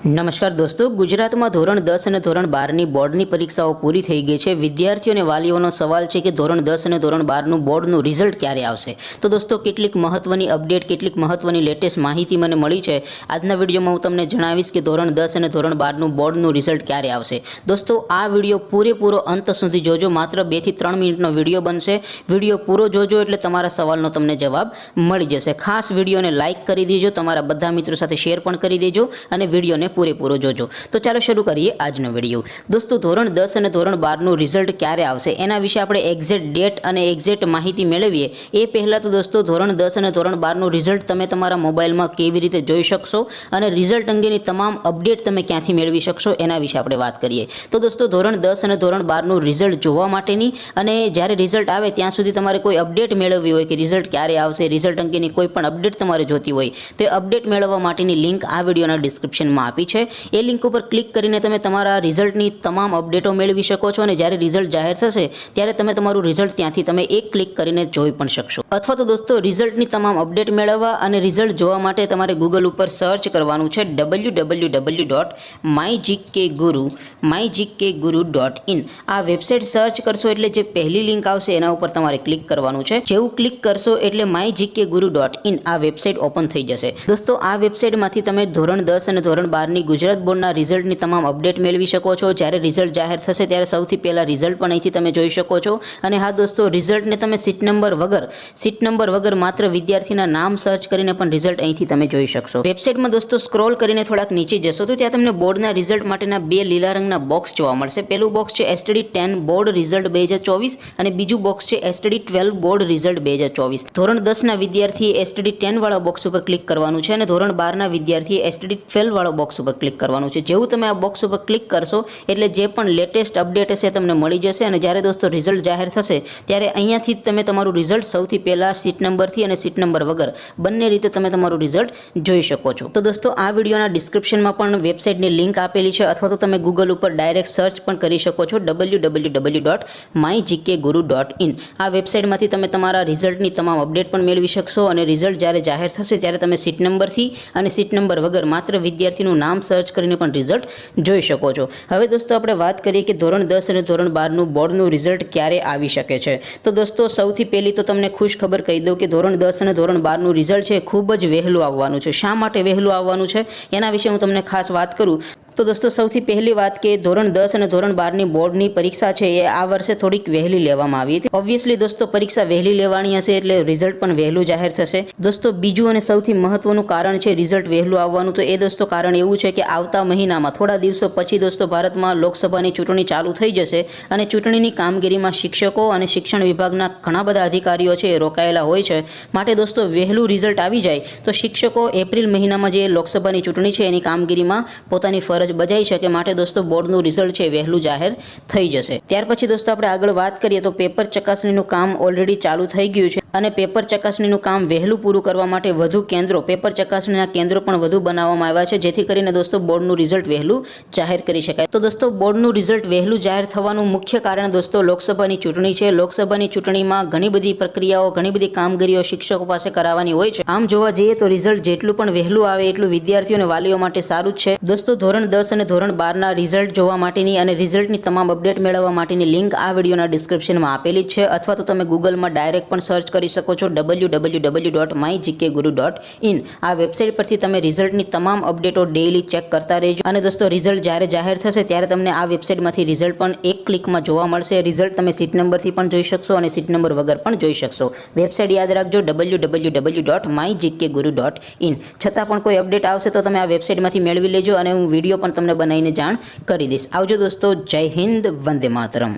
નમસ્કાર દોસ્તો, ગુજરાતમાં ધોરણ 10 અને ધોરણ 12ની બોર્ડની પરીક્ષાઓ પૂરી થઈ ગઈ છે। વિદ્યાર્થીઓ અને વાલીઓનો સવાલ છે કે ધોરણ 10 અને ધોરણ 12નું બોર્ડનું રિઝલ્ટ ક્યારે આવશે। તો દોસ્તો, કેટલીક મહત્વની અપડેટ, કેટલીક મહત્વની લેટેસ્ટ માહિતી મને મળી છે। આજના વિડીયોમાં હું તમને જણાવીશ કે ધોરણ 10 અને ધોરણ 12નું બોર્ડનું રિઝલ્ટ ક્યારે આવશે। દોસ્તો, આ વિડીયો પૂરેપૂરો અંત સુધી જોજો। માત્ર 2 થી 3 મિનિટનો વિડીયો બનશે। વિડીયો પૂરો જોજો એટલે તમારા સવાલનો તમને જવાબ મળી જશે। ખાસ વિડીયોને લાઇક કરી દેજો, તમારા બધા મિત્રો સાથે શેર પણ કરી દેજો અને વિડીયોને પૂરેપૂરો જોજો। તો ચાલો શરૂ કરીએ આજનો વિડીયો। દોસ્તો, ધોરણ 10 અને ધોરણ 12નું રિઝલ્ટ ક્યારે આવશે એના વિશે આપણે એક્ઝેક્ટ ડેટ અને એક્ઝેક્ટ માહિતી મેળવીએ એ પહેલાં તો દોસ્તો, ધોરણ 10 અને ધોરણ 12નું રિઝલ્ટ તમે તમારા મોબાઈલમાં કેવી રીતે જોઈ શકશો અને રિઝલ્ટ અંગેની તમામ અપડેટ તમે ક્યાંથી મેળવી શકશો એના વિશે આપણે વાત કરીએ। તો દોસ્તો, ધોરણ 10 અને ધોરણ 12નું રિઝલ્ટ જોવા માટેની અને જ્યારે રિઝલ્ટ આવે ત્યાં સુધી તમારે કોઈ અપડેટ મેળવવી હોય કે રિઝલ્ટ ક્યારે આવશે, રિઝલ્ટ અંગેની કોઈ પણ અપડેટ તમારે જોતી હોય તો એ અપડેટ મેળવવા માટેની લિંક આ વિડીયોના ડિસ્ક્રિપ્શનમાં આપી છે। એ લિંક ઉપર ક્લિક કરીને તમે તમારા રિઝલ્ટની તમામ અપડેટો મેળવી શકો છો અને જ્યારે રિઝલ્ટ જાહેર થશે ત્યારે તમે તમારું રિઝલ્ટ ત્યાંથી તમે એક ક્લિક કરીને જોઈ પણ શકશો। અથવા તો દોસ્તો, રિઝલ્ટની તમામ અપડેટ મેળવવા અને રિઝલ્ટ જોવા માટે તમારે ગૂગલ ઉપર સર્ચ કરવાનું છે www.mygkguru.in। આ વેબસાઇટ સર્ચ કરશો એટલે જે પહેલી લિંક આવશે એના ઉપર તમારે ક્લિક કરવાનું છે। જેવું ક્લિક કરશો એટલે mygkguru.in આ વેબસાઇટ ઓપન થઈ જશે। દોસ્તો, આ વેબસાઇટમાંથી તમે ધોરણ 10 અને ધોરણ 12ની ગુજરાત બોર્ડના રિઝલ્ટની તમામ અપડેટ મેળવી શકો છો। જ્યારે રિઝલ્ટ જાહેર થશે ત્યારે સૌથી પહેલાં રિઝલ્ટ પણ અહીંથી તમે જોઈ શકો છો। અને હા દોસ્તો, રિઝલ્ટને તમે સીટ નંબર વગર માત્ર વિદ્યાર્થીના નામ સર્ચ કરીને પણ રિઝલ્ટ અહીંથી તમે જોઈ શકશો। વેબસાઇટમાં દોસ્તો સ્ક્રોલ કરીને થોડાક નીચે જશો તો ત્યાં તમને બોર્ડના રિઝલ્ટ માટેના 2 લીલા રંગના બોક્સ જોવા મળશે। પહેલું બોક્સ છે STD 10 બોર્ડ રિઝલ્ટ 2024 અને બીજું બોક્સ છે STD 12 બોર્ડ રિઝલ્ટ 2024। ધોરણ 10ના વિદ્યાર્થીએ STD 10 વાળા બોક્સ ઉપર ક્લિક કરવાનું છે અને ધોરણ 12ના વિદ્યાર્થીએ STD 12 વાળા બોક્સ ઉપર ક્લિક કરવાનું છે। જેવું તમે આ બોક્સ ઉપર ક્લિક કરશો એટલે જે પણ લેટેસ્ટ અપડેટ હશે તમને મળી જશે। અને જ્યારે દોસ્તો રિઝલ્ટ જાહેર થશે ત્યારે અહીંયાથી જ તમે તમારું રિઝલ્ટ સૌથી પહેલાં સીટ નંબરથી અને સીટ નંબર વગર બંને રીતે તમે તમારું રિઝલ્ટ જોઈ શકો છો। તો દોસ્તો, આ વિડીયોના ડિસ્ક્રિપ્શનમાં પણ વેબસાઇટની લિંક આપેલી છે અથવા તો તમે ગૂગલ ઉપર ડાયરેક્ટ સર્ચ પણ કરી શકો છો www.mygkguru.in। આ વેબસાઇટમાંથી તમે તમારા રિઝલ્ટની તમામ અપડેટ પણ મેળવી શકશો અને રિઝલ્ટ જ્યારે જાહેર થશે ત્યારે તમે સીટ નંબરથી અને સીટ નંબર વગર માત્ર વિદ્યાર્થીનું નામ સર્ચ કરીને પણ રિઝલ્ટ જોઈ શકો છો। હવે દોસ્તો, આપણે વાત કરીએ કે ધોરણ 10 અને ધોરણ 12નું બોર્ડનું રિઝલ્ટ ક્યારે આવી શકે છે। તો દોસ્તો, સૌથી પહેલી તો તમને ખુશ ખબર કહી દઉં કે ધોરણ 10 અને ધોરણ 12નું રિઝલ્ટ છે ખૂબ જ વહેલું આવવાનું છે। શા માટે વહેલું આવવાનું છે એના વિશે હું તમને ખાસ વાત કરું તો દોસ્તો, સૌથી પહેલી વાત કે ધોરણ 10 અને ધોરણ 12ની બોર્ડની પરીક્ષા છે એ આ વર્ષે થોડીક વહેલી લેવામાં આવી હતી। ઓબ્વિયસલી દોસ્તો, પરીક્ષા વહેલી લેવાની હશે એટલે રિઝલ્ટ પણ વહેલું જાહેર થશે। દોસ્તો, બીજું અને સૌથી મહત્વનું કારણ છે રિઝલ્ટ વહેલું આવવાનું તો એ દોસ્તો કારણ એવું છે કે આવતા મહિનામાં થોડા દિવસો પછી દોસ્તો ભારતમાં લોકસભાની ચૂંટણી ચાલુ થઈ જશે અને ચૂંટણીની કામગીરીમાં શિક્ષકો અને શિક્ષણ વિભાગના ઘણા બધા અધિકારીઓ છે એ રોકાયેલા હોય છે। માટે દોસ્તો, વહેલું રિઝલ્ટ આવી જાય તો શિક્ષકો એપ્રિલ મહિનામાં જે લોકસભાની ચૂંટણી છે એની કામગીરીમાં પોતાની ફરજ બજાવી શકે। માટે દોસ્તો, બોર્ડનું રિઝલ્ટ છે વહેલું જાહેર થઈ જશે। ત્યાર પછી દોસ્તો, આપણે આગળ વાત કરીએ તો પેપર ચકાસણીનું કામ ઓલરેડી ચાલુ થઈ ગયું છે અને પેપર ચકાસણીનું કામ વહેલું પૂરું કરવા માટે વધુ કેન્દ્રો, પેપર ચકાસણીના કેન્દ્રો પણ વધુ બનાવવામાં આવ્યા છે જેથી કરીને દોસ્તો બોર્ડનું રિઝલ્ટ વહેલું જાહેર કરી શકાય। તો દોસ્તો, બોર્ડનું રિઝલ્ટ વહેલું જાહેર થવાનું મુખ્ય કારણ દોસ્તો લોકસભાની ચૂંટણી છે। લોકસભાની ચૂંટણીમાં ઘણી બધી પ્રક્રિયાઓ, ઘણી બધી કામગીરીઓ શિક્ષકો પાસે કરાવવાની હોય છે। આમ જોવા જઈએ તો રિઝલ્ટ જેટલું પણ વહેલું આવે એટલું વિદ્યાર્થીઓ અને વાલીઓ માટે સારું જ છે। દોસ્તો, ધોરણ 10 અને ધોરણ 12ના રિઝલ્ટ જોવા માટેની અને રિઝલ્ટની તમામ અપડેટ મેળવવા માટેની લિંક આ વિડીયોના ડિસ્ક્રિપ્શનમાં આપેલી છે અથવા તો તમે ગૂગલમાં ડાયરેક્ટ પણ સર્ચ કરી શકો છો www.mygkguru.in। આ વેબસાઇટ પરથી તમે રિઝલ્ટની તમામ અપડેટો ડેઇલી ચેક કરતા રહેજો। અને દોસ્તો, રિઝલ્ટ જ્યારે જાહેર થશે ત્યારે તમને આ વેબસાઇટમાંથી રિઝલ્ટ પણ એક ક્લિકમાં જોવા મળશે। રિઝલ્ટ તમે સીટ નંબરથી પણ જોઈ શકશો અને સીટ નંબર વગર પણ જોઈ શકશો। વેબસાઇટ યાદ રાખજો www.mygkguru.in। છતાં પણ કોઈ અપડેટ આવશે તો તમે આ વેબસાઇટમાંથી મેળવી લેજો અને હું વિડીયો પણ તમને બનાવીને જાણ કરી દઈશ। આવજો દોસ્તો, જય હિન્દ, વંદે માતરમ।